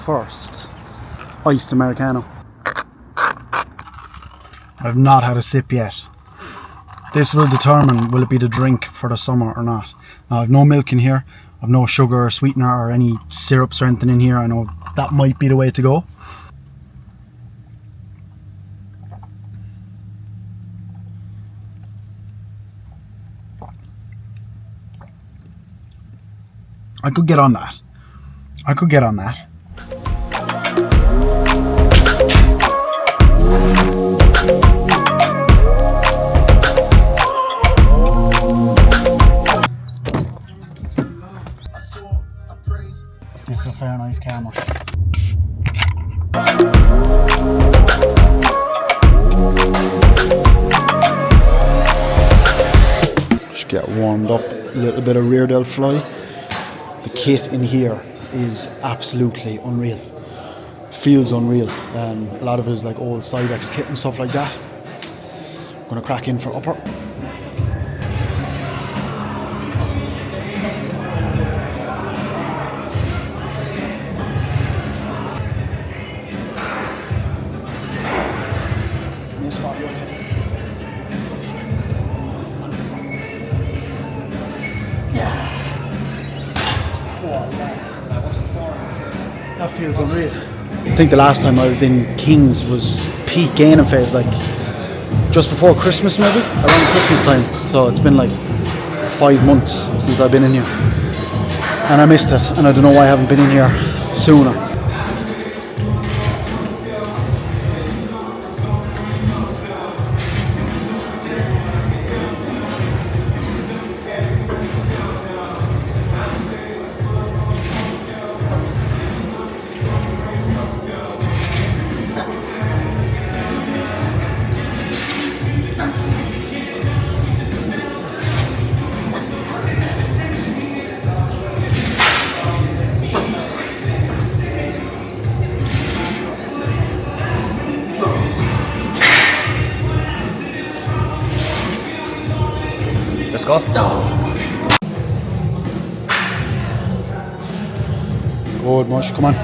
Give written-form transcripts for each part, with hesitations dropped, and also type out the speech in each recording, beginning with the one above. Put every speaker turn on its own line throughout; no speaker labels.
first iced Americano. I've not had a sip yet. This will determine will it be the drink for the summer or not. Now I've no milk in here, I've no sugar or sweetener or any syrups or anything in here. I know that might be the way to go. I could get on that. I could get on that. This is a fair nice camera. Just get warmed up, a little bit of rear delt fly. The kit in here is absolutely unreal. Feels unreal. A lot of it is like old Cybex kit and stuff like that. I'm gonna crack in for upper. That feels unreal. I think the last time I was in Kings was peak gaining phase, like just before Christmas maybe, around Christmas time. So it's been like 5 months since I've been in here. And I missed it, and I don't know why I haven't been in here sooner.
Let's go.
Good, Mush, come on.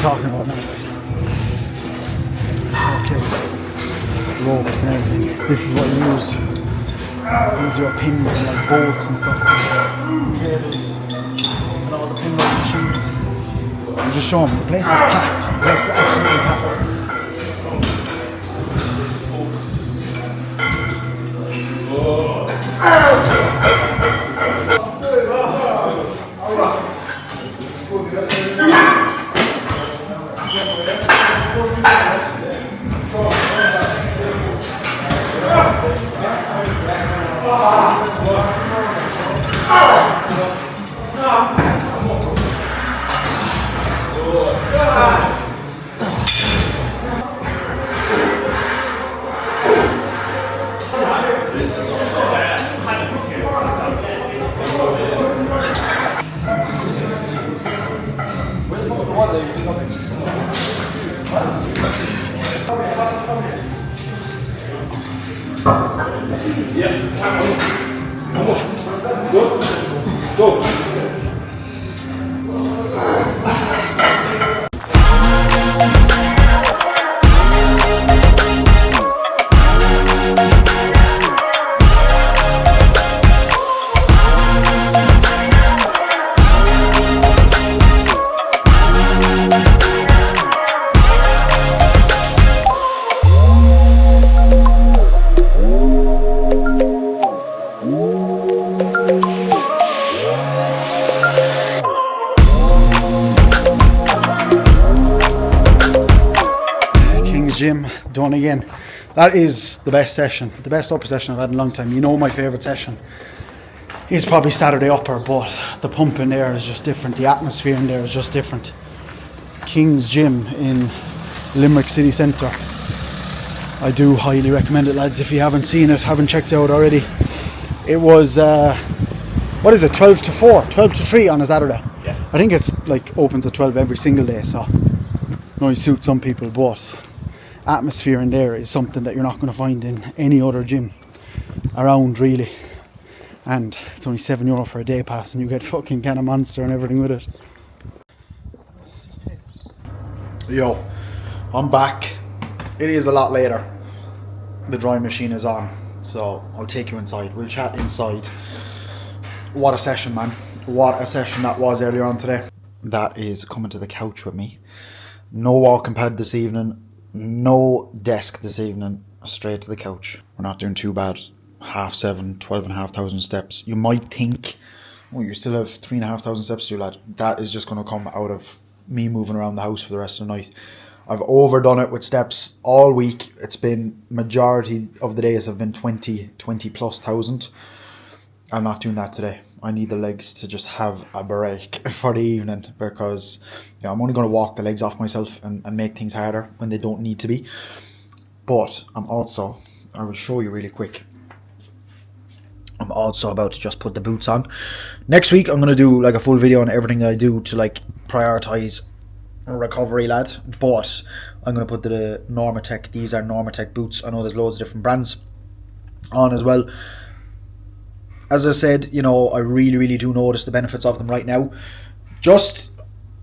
Talking about now, guys. Okay, ropes and everything. This is what you use. These are your pins and like bolts and stuff. Cables and all the pin load machines. I'm just showing them. The place is packed. The place is absolutely packed. Gym done again. That is the best session, the best upper session I've had in a long time. You know, my favourite session is probably Saturday upper, but the pump in there is just different. The atmosphere in there is just different. King's Gym in Limerick City Centre. I do highly recommend it, lads. If you haven't seen it, haven't checked it out already. It was what is it, 12 to 4, 12 to 3 on a Saturday.
Yeah.
I think it's like opens at 12 every single day, so only suits some people, but atmosphere in there is something that you're not going to find in any other gym around, really. And it's only €7 for a day pass, and you get fucking can of Monster and everything with it. Yo, I'm back. It is a lot later. The drawing machine is on, so I'll take you inside. We'll chat inside. What a session, man. What a session that was earlier on today. That is coming to the couch with me. No walking pad this evening. No desk this evening. Straight to the couch. We're not doing too bad. 7:30, 12,500 steps. You might think, oh, you still have 3,500 steps to do, lad. That is just going to come out of me moving around the house for the rest of the night. I've overdone it with steps all week. It's been, majority of the days have been 20 plus thousand. I'm not doing that today. I need the legs to just have a break for the evening, because I'm only going to walk the legs off myself and make things harder when they don't need to be. But I will show you really quick. I'm also about to just put the boots on. Next week I'm going to do like a full video on everything that I do to like prioritise recovery, lad. But I'm going to put the Normatec, these are Normatec boots. I know there's loads of different brands on as well. As I said, I really do notice the benefits of them right now. Just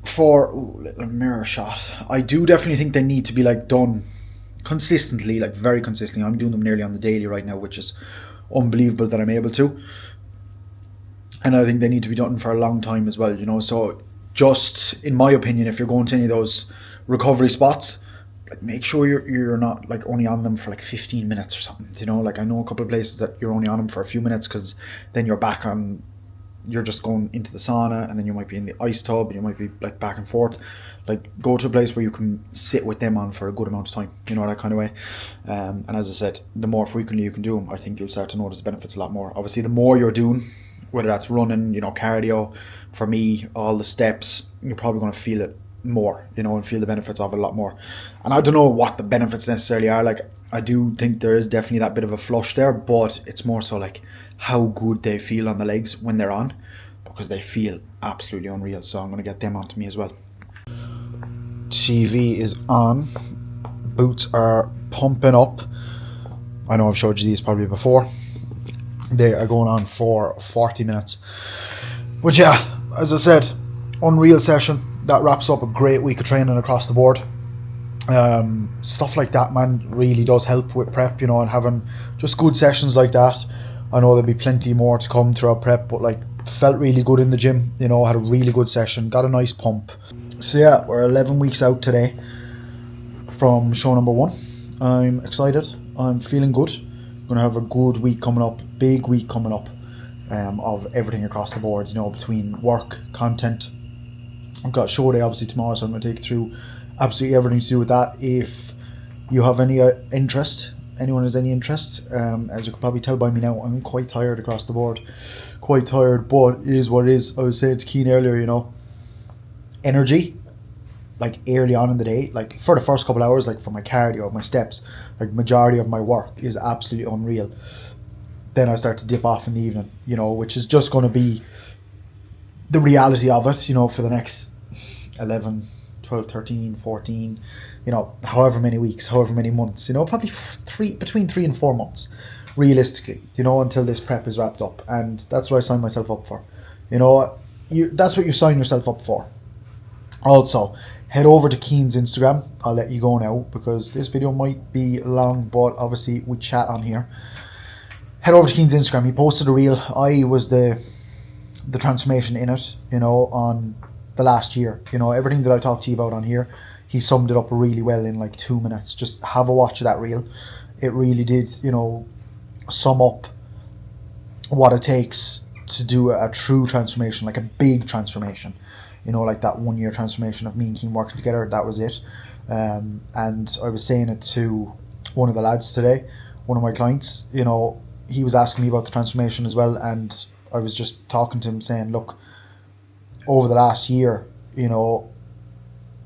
for little mirror shot, I do definitely think they need to be like done consistently, like very consistently. I'm doing them nearly on the daily right now, which is unbelievable that I'm able to. And I think they need to be done for a long time as well, So just in my opinion, if you're going to any of those recovery spots, like make sure you're not like only on them for like 15 minutes or something, like I know a couple of places that you're only on them for a few minutes, because then you're just going into the sauna, and then you might be in the ice tub, you might be like back and forth. Like go to a place where you can sit with them on for a good amount of time, that kind of way. And as I said, the more frequently you can do them, I think you'll start to notice the benefits a lot more. Obviously the more you're doing, whether that's running, cardio, for me, all the steps, you're probably going to feel it more, and feel the benefits of it a lot more. And I don't know what the benefits necessarily are. Like I do think there is definitely that bit of a flush there, but it's more so like how good they feel on the legs when they're on, because they feel absolutely unreal. So I'm going to get them onto me as well. TV is on, boots are pumping up. I know I've showed you these probably before. They are going on for 40 minutes, but yeah, as I said, unreal session. That wraps up a great week of training across the board. Stuff like that, man, really does help with prep, and having just good sessions like that. I know there'll be plenty more to come throughout prep, but like felt really good in the gym, had a really good session, got a nice pump. So yeah, we're 11 weeks out today from show number 1. I'm excited, I'm feeling good. Gonna have a good week coming up, big week coming up, of everything across the board, between work, content. I've got a show day obviously tomorrow, so I'm going to take you through absolutely everything to do with that. If you have any interest anyone has any interest. As you can probably tell by me now, I'm quite tired across the board. Quite tired, but it is what it is. I was saying to Keane earlier, you know, energy, like early on in the day, like for the first couple hours, like for my cardio, my steps, like majority of my work is absolutely unreal. Then I start to dip off in the evening, you know, which is just going to be the reality of it, you know, for the next 11, 12, 13, 14, you know, however many weeks, however many months, you know, probably between 3 and 4 months, realistically, you know, until this prep is wrapped up. And that's what I signed myself up for. You know, that's what you sign yourself up for. Also, head over to Keane's Instagram. I'll let you go now because this video might be long, but obviously we chat on here. Head over to Keane's Instagram. He posted a reel. I was the transformation in it, you know, on the last year. You know, everything that I talked to you about on here, he summed it up really well in like 2 minutes. Just have a watch of that reel. It really did, you know, sum up what it takes to do a true transformation, like a big transformation. You know, like that 1 year transformation of me and Keane working together. That was it. And I was saying it to one of the lads today, one of my clients. You know, he was asking me about the transformation as well, and I was just talking to him saying, look, over the last year, you know,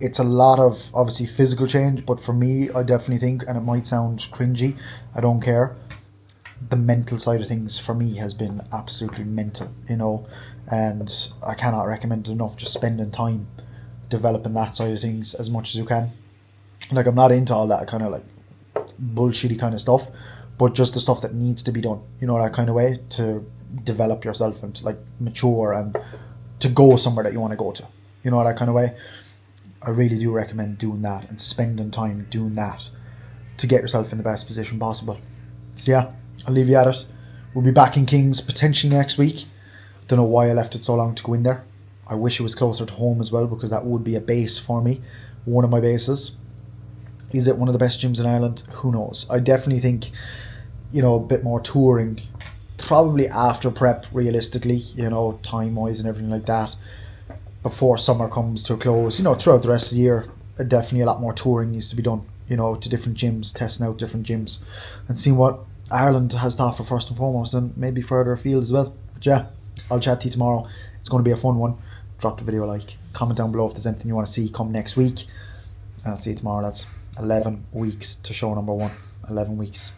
it's a lot of obviously physical change, but for me, I definitely think, and it might sound cringy, I don't care, the mental side of things for me has been absolutely mental, you know, and I cannot recommend it enough, just spending time developing that side of things as much as you can. Like, I'm not into all that kind of like bullshitty kind of stuff, but just the stuff that needs to be done, you know, that kind of way to develop yourself and to like mature and to go somewhere that you want to go to, you know, that kind of way. I really do recommend doing that and spending time doing that to get yourself in the best position possible. So yeah, I'll leave you at it. We'll be back in Kings potentially next week. Don't know why I left it so long to go in there. I wish it was closer to home as well, because that would be a base for me, one of my bases. Is it one of the best gyms in Ireland? Who knows? I definitely think, you know, a bit more touring, probably after prep, realistically, you know, time-wise and everything like that, before summer comes to a close. You know, throughout the rest of the year, definitely a lot more touring needs to be done, you know, to different gyms, testing out different gyms and seeing what Ireland has to offer first and foremost, and maybe further afield as well. But yeah, I'll chat to you tomorrow. It's going to be a fun one. Drop the video a like, comment down below if there's anything you want to see come next week. And I'll see you tomorrow. That's 11 weeks to show number 1. 11 weeks.